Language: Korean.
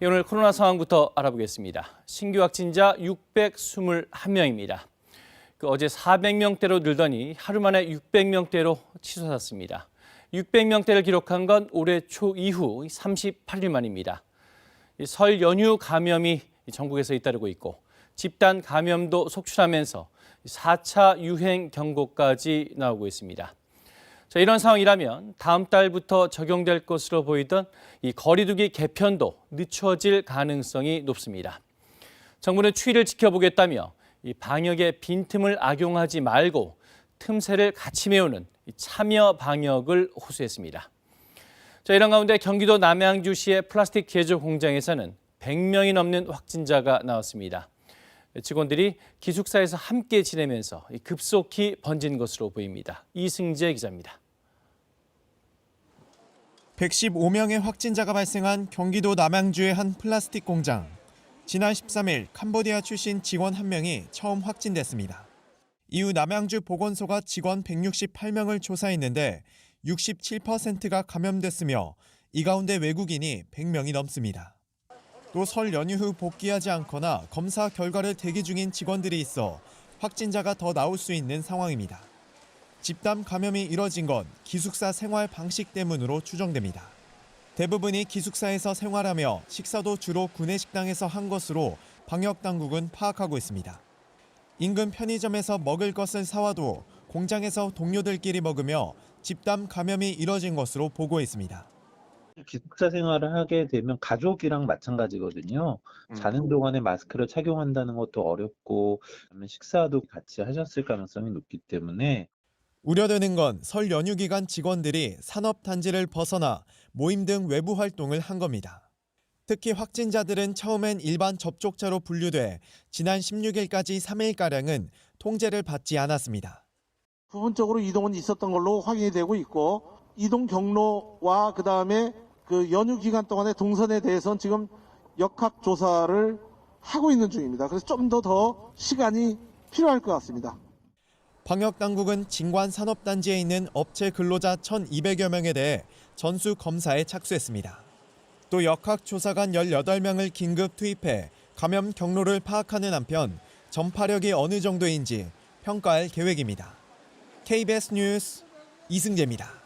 오늘 코로나 상황부터 알아보겠습니다. 신규 확진자 621명입니다. 어제 400명대로 늘더니 하루 만에 600명대로 치솟았습니다. 600명대를 기록한 건 올해 초 이후 38일 만입니다. 설 연휴 감염이 전국에서 잇따르고 있고 집단 감염도 속출하면서 4차 유행 경고까지 나오고 있습니다. 이런 상황이라면 다음 달부터 적용될 것으로 보이던 이 거리두기 개편도 늦춰질 가능성이 높습니다. 정부는 추이를 지켜보겠다며 이 방역의 빈틈을 악용하지 말고 틈새를 같이 메우는 참여 방역을 호소했습니다. 이런 가운데 경기도 남양주시의 플라스틱 제조 공장에서는 100명이 넘는 확진자가 나왔습니다. 직원들이 기숙사에서 함께 지내면서 급속히 번진 것으로 보입니다. 이승재 기자입니다. 115명의 확진자가 발생한 경기도 남양주의 한 플라스틱 공장. 지난 13일 캄보디아 출신 직원 1명이 처음 확진됐습니다. 이후 남양주 보건소가 직원 168명을 조사했는데 67%가 감염됐으며 이 가운데 외국인이 100명이 넘습니다. 또 설 연휴 후 복귀하지 않거나 검사 결과를 대기 중인 직원들이 있어 확진자가 더 나올 수 있는 상황입니다. 집단 감염이 이뤄진 건 기숙사 생활 방식 때문으로 추정됩니다. 대부분이 기숙사에서 생활하며 식사도 주로 구내 식당에서 한 것으로 방역당국은 파악하고 있습니다. 인근 편의점에서 먹을 것을 사와도 공장에서 동료들끼리 먹으며 집단 감염이 이뤄진 것으로 보고했습니다. 기숙사 생활을 하게 되면 가족이랑 마찬가지거든요. 자는 동안에 마스크를 착용한다는 것도 어렵고 식사도 같이 하셨을 가능성이 높기 때문에 우려되는 건 설 연휴 기간 직원들이 산업단지를 벗어나 모임 등 외부 활동을 한 겁니다. 특히 확진자들은 처음엔 일반 접촉자로 분류돼 지난 16일까지 3일가량은 통제를 받지 않았습니다. 부분적으로 이동은 있었던 걸로 확인이 되고 있고 이동 경로와 그다음에 연휴 기간 동안의 동선에 대해서는 지금 역학 조사를 하고 있는 중입니다. 그래서 좀 더 시간이 필요할 것 같습니다. 방역당국은 진관 산업단지에 있는 업체 근로자 1,200여 명에 대해 전수 검사에 착수했습니다. 또 역학조사관 18명을 긴급 투입해 감염 경로를 파악하는 한편 전파력이 어느 정도인지 평가할 계획입니다. KBS 뉴스 이승재입니다.